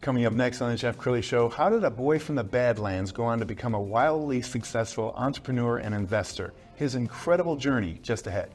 Coming up next on the Jeff Crilley Show, how did a boy from the Badlands go on to become a wildly successful entrepreneur and investor? His incredible journey just ahead.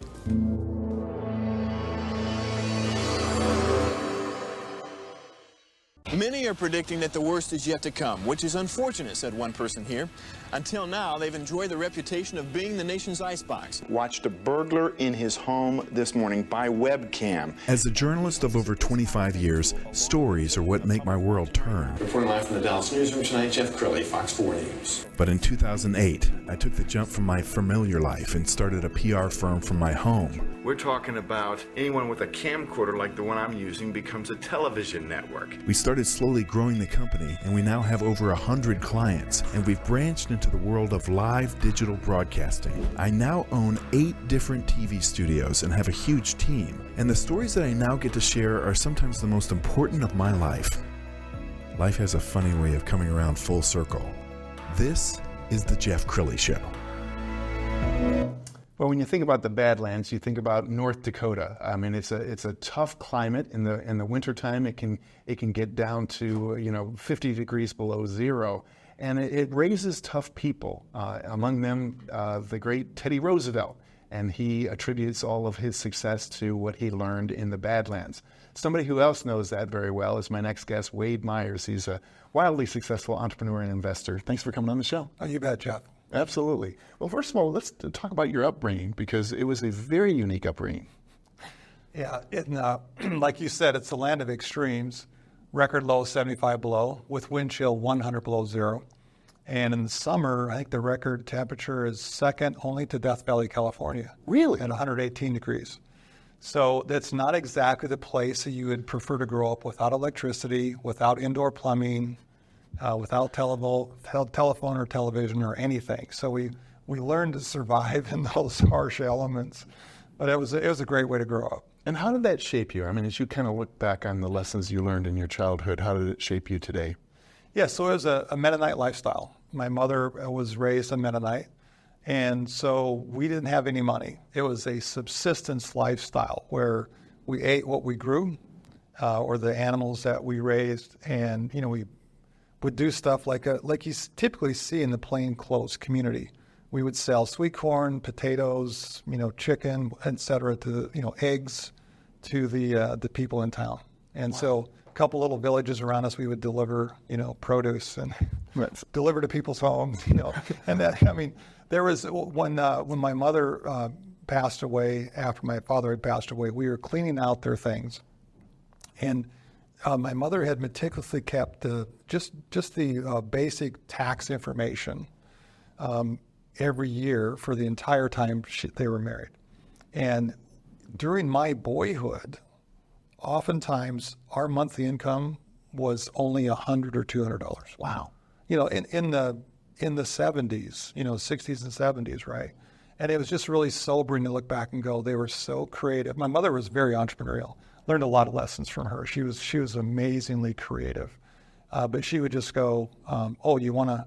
Many are predicting that the worst is yet to come, which is unfortunate, said one person here. Until now, they've enjoyed the reputation of being the nation's icebox. Watched a burglar in his home this morning by webcam. As a journalist of over 25 years, stories are what make my world turn. Reporting live from the Dallas newsroom tonight, Jeff Crilley, Fox 4 News. But in 2008, I took the jump from my familiar life and started a PR firm from my home. We're talking about anyone with a camcorder like the one I'm using becomes a television network. We started slowly growing the company, and we now have over 100 clients, and we've branched into the world of live digital broadcasting. I now own 8 different TV studios and have a huge team, and the stories that I now get to share are sometimes the most important of my life. Life has a funny way of coming around full circle. This is the Jeff Crilley Show. Well, when you think about the Badlands, you think about North Dakota. I mean, it's a tough climate. In the wintertime, it can get down to 50 degrees below zero, and it raises tough people. Among them, the great Teddy Roosevelt, and he attributes all of his success to what he learned in the Badlands. Somebody who else knows that very well is my next guest, Wade Myers. He's a wildly successful entrepreneur and investor. Thanks for coming on the show. Oh, you bet, Jeff. Absolutely. Well, first of all, let's talk about your upbringing, because it was a very unique upbringing. Yeah, like you said, it's the land of extremes. Record low 75 below, with wind chill 100 below zero. And in the summer, I think the record temperature is second only to Death Valley, California. Really? At 118 degrees. So that's not exactly the place that you would prefer to grow up without electricity, without indoor plumbing, without telephone or television or anything. So we learned to survive in those harsh elements. But it was a great way to grow up. And how did that shape you? I mean, as you kind of look back on the lessons you learned in your childhood, how did it shape you today? Yeah, so it was a Mennonite lifestyle. My mother was raised a Mennonite, and so we didn't have any money. It was a subsistence lifestyle where we ate what we grew, or the animals that we raised, and we would do stuff like you typically see in the plainclothes community. We would sell sweet corn, potatoes, chicken, etc., to eggs to the people in town. And wow. So a couple little villages around us, we would deliver produce and deliver to people's homes. And that there was when my mother passed away after my father had passed away, we were cleaning out their things, and my mother had meticulously kept just the basic tax information every year for the entire time they were married. And during my boyhood, oftentimes our monthly income was only $100 or $200. Wow. In the 70s, 60s and 70s, right? And it was just really sobering to look back and go, they were so creative. My mother was very entrepreneurial. Learned a lot of lessons from her. She was amazingly creative. But she would just go, you want to,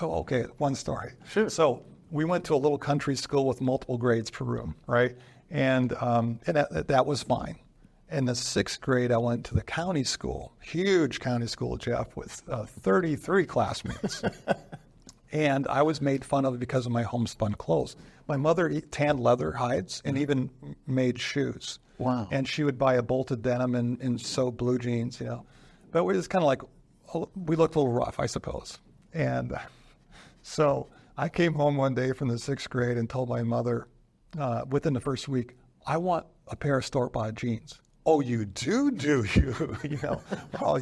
okay, one story. Sure. So we went to a little country school with multiple grades per room, right? And that was fine. In the 6th grade, I went to the county school, huge county school, Jeff, with 33 classmates. And I was made fun of because of my homespun clothes. My mother tanned leather hides and even made shoes. Wow. And she would buy a bolted denim and sew blue jeans, But we was kind of like, we looked a little rough, I suppose. And so I came home one day from the 6th grade and told my mother, within the first week, I want a pair of store-bought jeans. Oh, you do you? Well,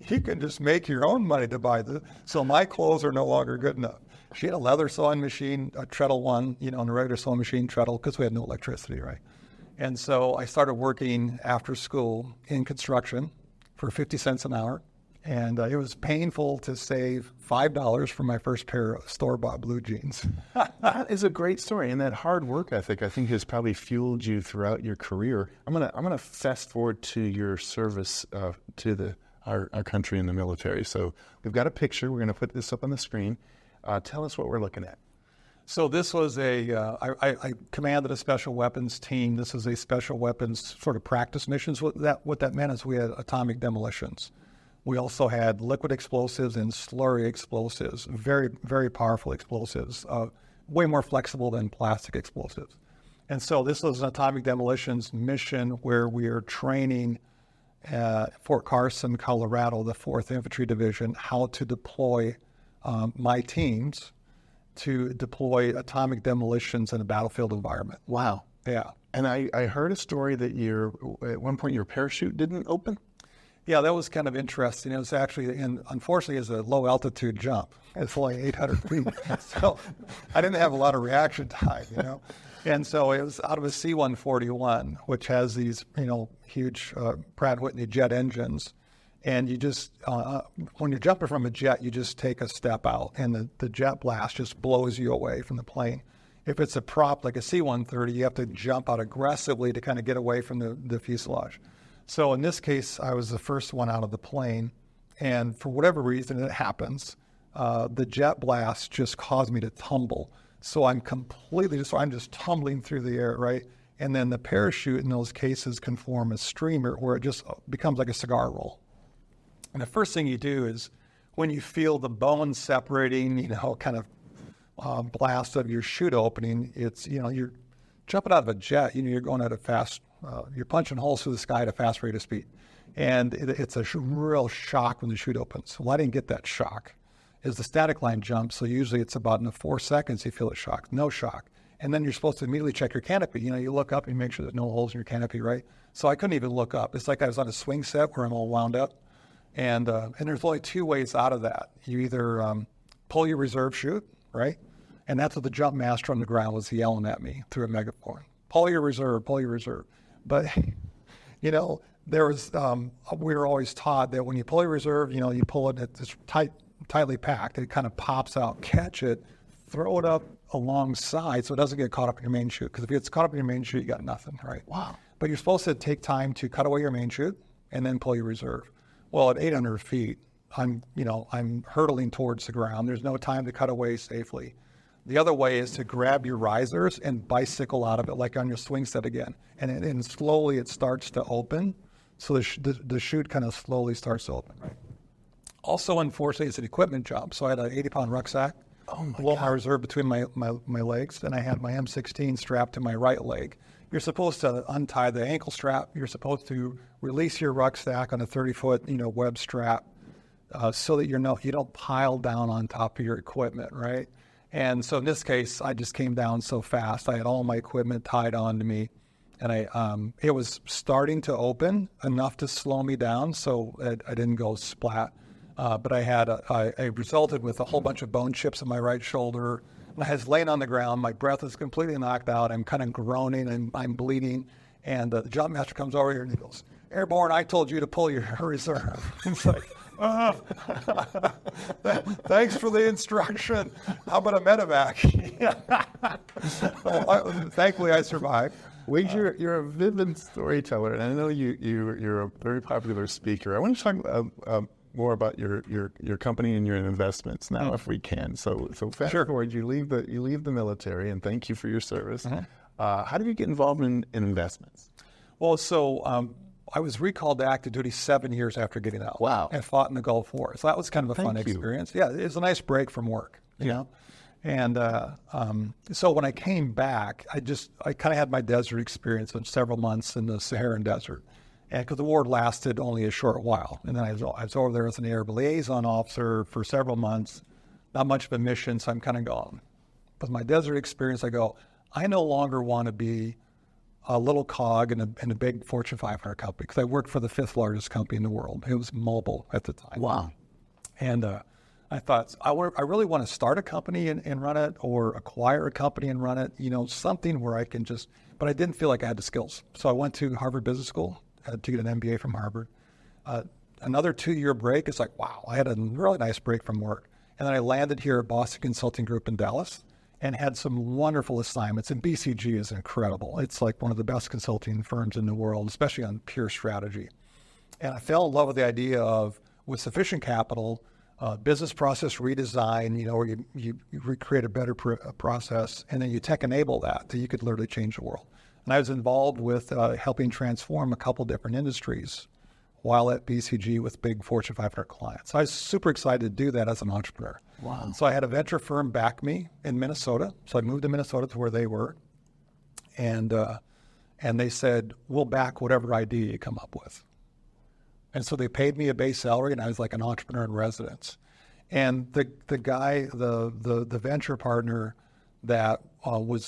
you can just make your own money to buy this. So my clothes are no longer good enough. She had a leather sewing machine, a treadle one, and a regular sewing machine treadle, because we had no electricity, right? And so I started working after school in construction for 50 cents an hour. And it was painful to save $5 for my first pair of store-bought blue jeans. That is a great story, and that hard work ethic, I think, has probably fueled you throughout your career. I'm gonna fast forward to your service to our country in the military. So we've got a picture. We're going to put this up on the screen. Tell us what we're looking at. So this was I commanded a special weapons team. This was a special weapons sort of practice missions. What that meant is we had atomic demolitions. We also had liquid explosives and slurry explosives, very, very powerful explosives, way more flexible than plastic explosives. And so this was an atomic demolitions mission where we are training Fort Carson, Colorado, the 4th Infantry Division, how to deploy my teams to deploy atomic demolitions in a battlefield environment. Wow. Yeah. And I heard a story that at one point your parachute didn't open? Yeah, that was kind of interesting. It was actually, unfortunately, it's a low altitude jump. It's only 800 feet. So I didn't have a lot of reaction time, And so it was out of a C-141, which has these, huge Pratt & Whitney jet engines. And you just, when you're jumping from a jet, you just take a step out and the jet blast just blows you away from the plane. If it's a prop like a C-130, you have to jump out aggressively to kind of get away from the fuselage. So in this case, I was the first one out of the plane. And for whatever reason, it happens. The jet blast just caused me to tumble. So I'm just tumbling through the air, right? And then the parachute in those cases can form a streamer where it just becomes like a cigar roll. And the first thing you do is when you feel the bones separating, kind of blast of your chute opening, it's, you're jumping out of a jet, you're going at a fast, you're punching holes through the sky at a fast rate of speed. And it's a real shock when the chute opens. Well, I didn't get that shock. As the static line jumps, so usually it's about in 4 seconds you feel a shock, no shock. And then you're supposed to immediately check your canopy. You look up and make sure there's no holes in your canopy, right? So I couldn't even look up. It's like I was on a swing set where I'm all wound up. And there's only 2 ways out of that. You either pull your reserve chute, right? And that's what the jump master on the ground was yelling at me through a megaphone. Pull your reserve, pull your reserve. But, there was, we were always taught that when you pull your reserve, you pull it, it's tightly packed. It kind of pops out, catch it, throw it up alongside so it doesn't get caught up in your main chute. Because if it gets caught up in your main chute, you got nothing, right? Wow. But you're supposed to take time to cut away your main chute and then pull your reserve. Well, at 800 feet, I'm hurtling towards the ground. There's no time to cut away safely. The other way is to grab your risers and bicycle out of it, like on your swing set again. And slowly it starts to open. So the chute kind of slowly starts to open. Right. Also, unfortunately, it's an equipment job. So I had an 80-pound rucksack below my reserve between my legs. And I had my M16 strapped to my right leg. You're supposed to untie the ankle strap. You're supposed to release your rucksack on a 30-foot, web strap, so that you don't pile down on top of your equipment, right? And so in this case, I just came down so fast. I had all my equipment tied onto me, and it was starting to open enough to slow me down, so I didn't go splat. But I resulted with a whole bunch of bone chips in my right shoulder. I was laying on the ground. My breath is completely knocked out. I'm kind of groaning and I'm bleeding. And the jump master comes over here and he goes, "Airborne, I told you to pull your reserve." It's like, thanks for the instruction. How about a medevac? Thankfully, I survived. Wade, you're a vivid storyteller, and I know you're a very popular speaker. I want to talk more about your company and your investments now, if we can. So fast forward, you leave the military, and thank you for your service. How did you get involved in investments? Well, so I was recalled to active duty 7 years after getting out. Wow! And fought in the Gulf War. So that was kind of a fun experience. Yeah, it was a nice break from work. You know. And so when I came back, I kind of had my desert experience of several months in the Saharan desert. And because the war lasted only a short while. And then I was over there as an air liaison officer for several months, not much of a mission, so I'm kind of gone. With my desert experience, I go, I no longer want to be a little cog in a big Fortune 500 company, because I worked for the 5th largest company in the world. It was Mobil at the time. Wow. And I thought, I really want to start a company and run it, or acquire a company and run it, something where I can but I didn't feel like I had the skills. So I went to Harvard Business School to get an MBA from Harvard. Another 2-year break. It's like, wow, I had a really nice break from work. And then I landed here at Boston Consulting Group in Dallas and had some wonderful assignments. And BCG is incredible. It's like one of the best consulting firms in the world, especially on pure strategy. And I fell in love with the idea of, with sufficient capital, business process redesign, where you recreate a better process, and then you tech enable that you could literally change the world. And I was involved with helping transform a couple different industries. while at BCG with big Fortune 500 clients. I was super excited to do that as an entrepreneur. Wow. So I had a venture firm back me in Minnesota. So I moved to Minnesota to where they were. And they said, we'll back whatever idea you come up with. And so they paid me a base salary, and I was like an entrepreneur in residence. And the guy, the venture partner that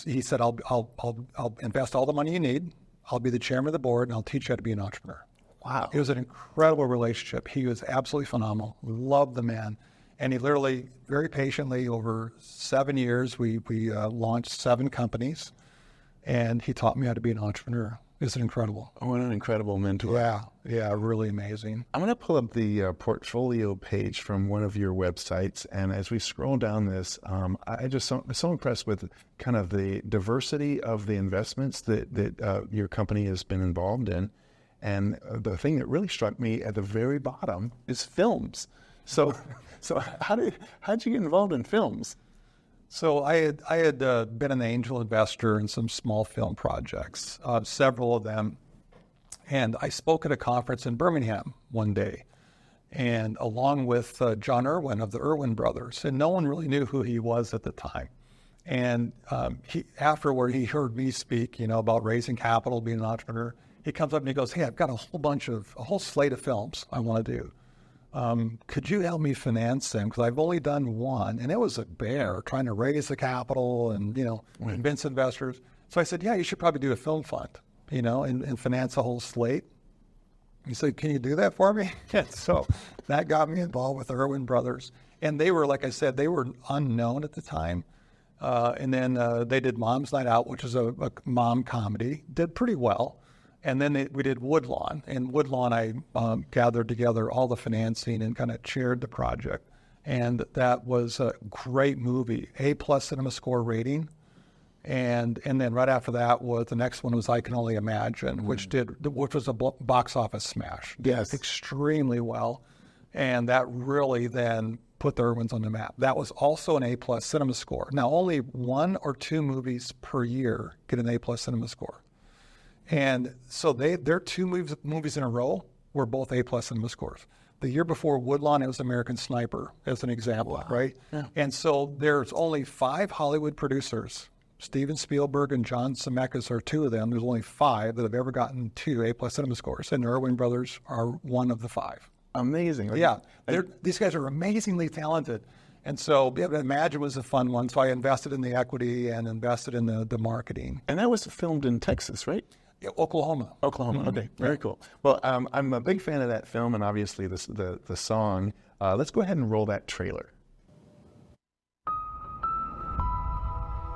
he said, I'll invest all the money you need. I'll be the chairman of the board, and I'll teach you how to be an entrepreneur. Wow. It was an incredible relationship. He was absolutely phenomenal. Loved the man. And he literally, very patiently, over 7 years, we launched 7 companies. And he taught me how to be an entrepreneur. It's incredible. Oh, what an incredible mentor. Yeah, really amazing. I'm going to pull up the portfolio page from one of your websites, and as we scroll down this, I just so impressed with kind of the diversity of the investments that your company has been involved in, and the thing that really struck me at the very bottom is films. So how'd you get involved in films? So I had been an angel investor in some small film projects, several of them. And I spoke at a conference in Birmingham one day, and along with John Irwin of the Irwin brothers, and no one really knew who he was at the time. And afterward, he heard me speak, about raising capital, being an entrepreneur. He comes up and he goes, "Hey, I've got a whole slate of films I want to do. Could you help me finance them? Because I've only done one, and it was a bear trying to raise the capital and, convince investors." So I said, "Yeah, you should probably do a film fund, and finance a whole slate." He said, "Can you do that for me?" And so that got me involved with the Irwin brothers. And they were, like I said, they were unknown at the time. And then they did Mom's Night Out, which is a mom comedy, did pretty well. And then we did Woodlawn. And Woodlawn, I gathered together all the financing and kind of chaired the project. And that was a great movie, A+ cinema score rating. And then right after that the next one was I Can Only Imagine, which was a box office smash. Yes. Extremely well. And that really then put the Irwins on the map. That was also an A+ cinema score. Now, only 1 or 2 movies per year get an A+ cinema score. And so their 2 movies in a row were both A+ cinema scores. The year before Woodlawn, it was American Sniper, as an example, wow. Right? Yeah. And so there's only 5 Hollywood producers. Steven Spielberg and John Zemeckis are 2 of them. There's only 5 that have ever gotten 2 A+ cinema scores, and the Irwin brothers are 1 of the 5. Amazing. Yeah, these guys are amazingly talented. And so Imagine was a fun one, so I invested in the equity and invested in the marketing. And that was filmed in Texas, right? Yeah, Oklahoma. Mm-hmm. Okay, very cool. Well, I'm a big fan of that film and obviously the song. Let's go ahead and roll that trailer.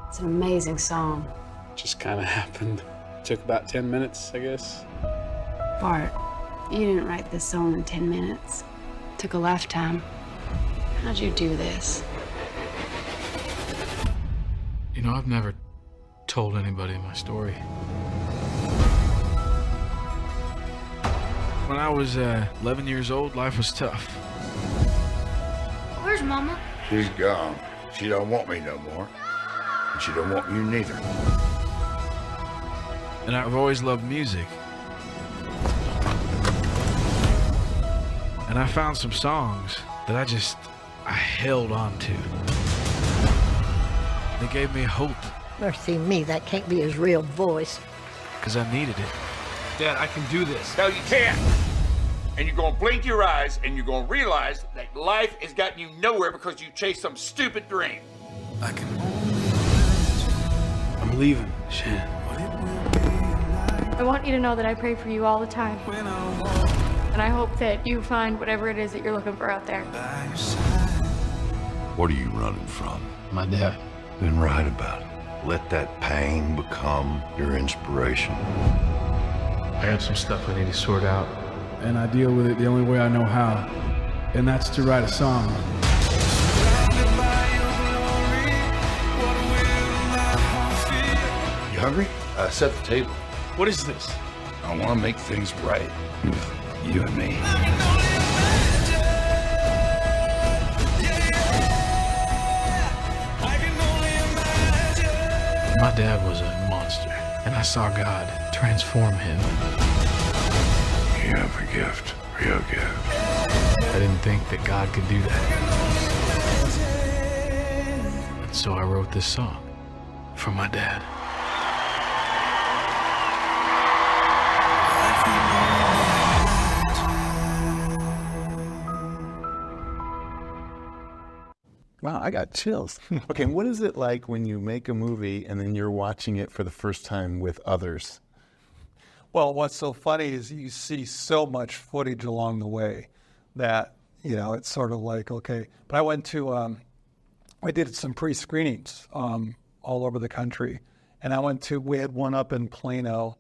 It's an amazing song. Just kind of happened. Took about 10 minutes, I guess. Bart, you didn't write this song in 10 minutes. It took a lifetime. How'd you do this? I've never told anybody my story. When I was 11 years old, life was tough. Where's Mama? She's gone. She don't want me no more. And she don't want you neither. And I've always loved music. And I found some songs that I held on to. They gave me hope. Mercy me, that can't be his real voice. Because I needed it. Dad, I can do this. No, you can't. And you're going to blink your eyes and you're going to realize that life has gotten you nowhere because you chased some stupid dream. I'm leaving, Shan. I want you to know that I pray for you all the time. And I hope that you find whatever it is that you're looking for out there. What are you running from? My dad. Then write about it. Let that pain become your inspiration. I have some stuff I need to sort out. And I deal with it the only way I know how. And that's to write a song. You hungry? Set the table. What is this? I want to make things right with you and me. My dad was a monster, and I saw God transform him. You have a gift. real good. I didn't think that God could do that. And so I wrote this song for my dad. Wow, I got chills. Okay, what is it like when you make a movie and then you're watching it for the first time with others? Well, what's so funny is you see so much footage along the way that, it's sort of like, okay. But I went to, I did some pre-screenings all over the country. And we had one up in Plano.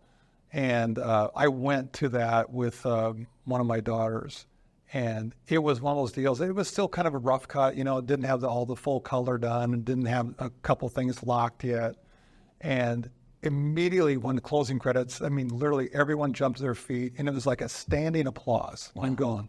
And I went to that with one of my daughters. And it was one of those deals. It was still kind of a rough cut, it didn't have all the full color done and didn't have a couple things locked yet. And immediately when the closing credits, literally everyone jumped to their feet and it was like a standing applause. Wow. I'm going,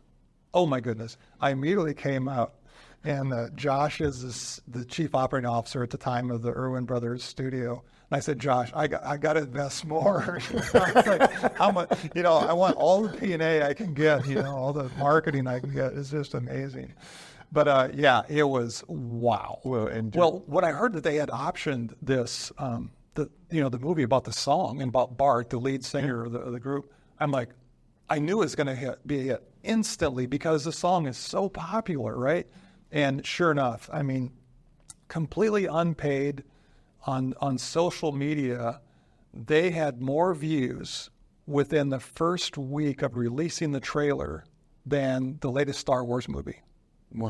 oh my goodness. I immediately came out and Josh is the chief operating officer at the time of the Irwin Brothers studio. And I said, Josh, I got to invest more. I was like, how much, I want all the P&A I can get, all the marketing I can get. It's just amazing. But it was wow. Well, when I heard that they had optioned this, the movie about the song and about Bart, the lead singer of the group, I'm like, I knew it was going to be a hit instantly because the song is so popular, right? And sure enough, completely unpaid on social media, they had more views within the first week of releasing the trailer than the latest Star Wars movie. Wow.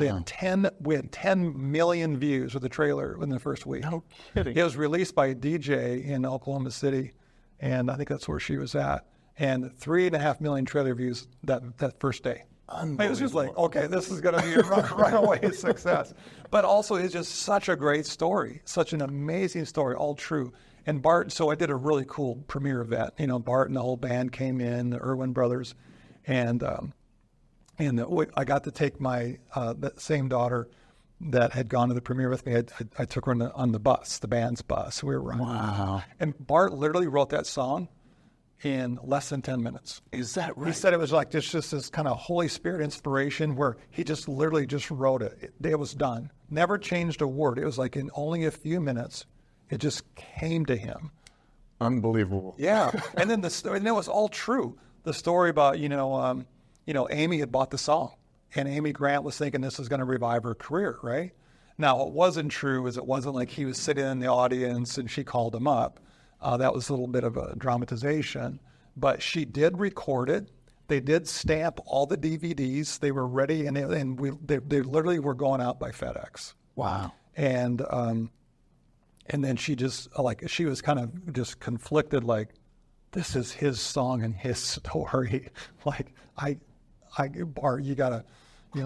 We had 10 million views with the trailer in the first week. No kidding. It was released by a DJ in Oklahoma City, and I think that's where she was at. And 3.5 million trailer views that first day. It was just like, okay, this is going to be a runaway success. But also, it's just such a great story, such an amazing story, all true. And Bart, so I did a really cool premiere event. Bart and the whole band came in, the Irwin Brothers, and I got to take my that same daughter that had gone to the premiere with me. I took her on the bus, the band's bus. We were running. Wow. And Bart literally wrote that song in less than 10 minutes. Is that right? He said it was like just this kind of Holy Spirit inspiration where he just literally just wrote it. It was done. Never changed a word. It was like in only a few minutes, it just came to him. Unbelievable. Yeah. And then and it was all true. The story about, Amy had bought the song and Amy Grant was thinking this was going to revive her career, right? Now, what wasn't true is it wasn't like he was sitting in the audience and she called him up. That was a little bit of a dramatization, but she did record it. They did stamp all the DVDs. They were ready, and they literally were going out by FedEx. Wow. And then she just she was kind of just conflicted, like, this is his song and his story. Like, Bart, you gotta,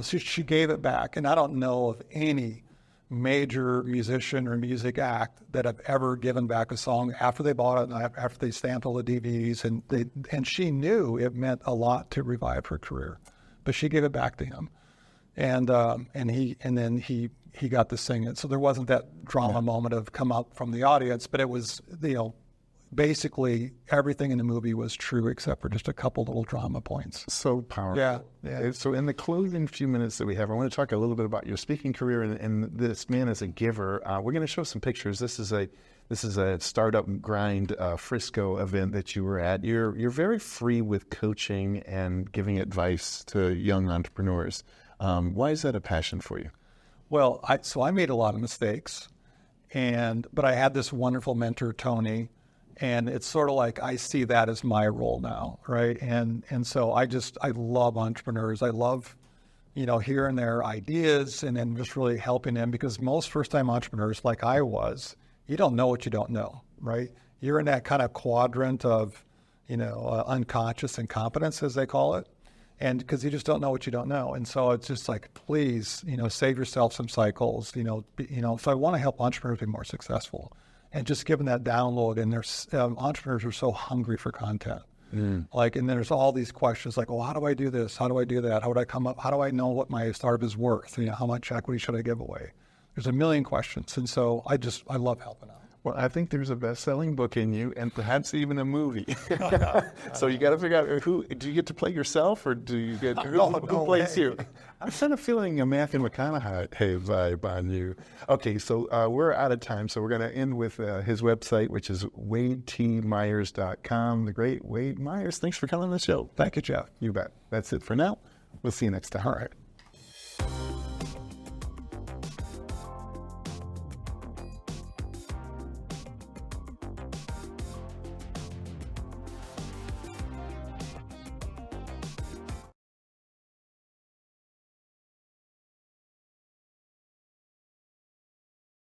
she gave it back, and I don't know of any major musician or music act that have ever given back a song after they bought it and after they stamped all the DVDs, and she knew it meant a lot to revive her career, but she gave it back to him, and then he got to sing it. So there wasn't that drama moment of come up from the audience, but it was basically everything in the movie was true except for just a couple little drama points. So powerful. Yeah. So in the closing few minutes that we have, I want to talk a little bit about your speaking career and this man as a giver. We're going to show some pictures. This is a startup grind Frisco event that you were at. You're very free with coaching and giving advice to young entrepreneurs. Why is that a passion for you? Well, I made a lot of mistakes, but I had this wonderful mentor, Tony. And it's sort of like I see that as my role now, right? And so I love entrepreneurs. I love, hearing their ideas and then just really helping them, because most first-time entrepreneurs, like I was, you don't know what you don't know, right? You're in that kind of quadrant of, unconscious incompetence, as they call it, and because you just don't know what you don't know. And so it's just like, please, save yourself some cycles, So I want to help entrepreneurs be more successful. And just giving that download, and there's entrepreneurs are so hungry for content. And there's all these questions like, well, how do I do this? How do I do that? How would I come up? How do I know what my startup is worth? How much equity should I give away? There's a million questions. And so I love helping out. Well, I think there's a best-selling book in you, and perhaps even a movie. So you got to figure out who do you get to play yourself, or do you get who plays you? I'm kind of feeling a Matthew McConaughey vibe on you. Okay, so we're out of time, so we're going to end with his website, which is WadeTMyers.com. The great Wade Myers. Thanks for coming on the show. Thank you, Jeff. You bet. That's it for now. We'll see you next time. All right.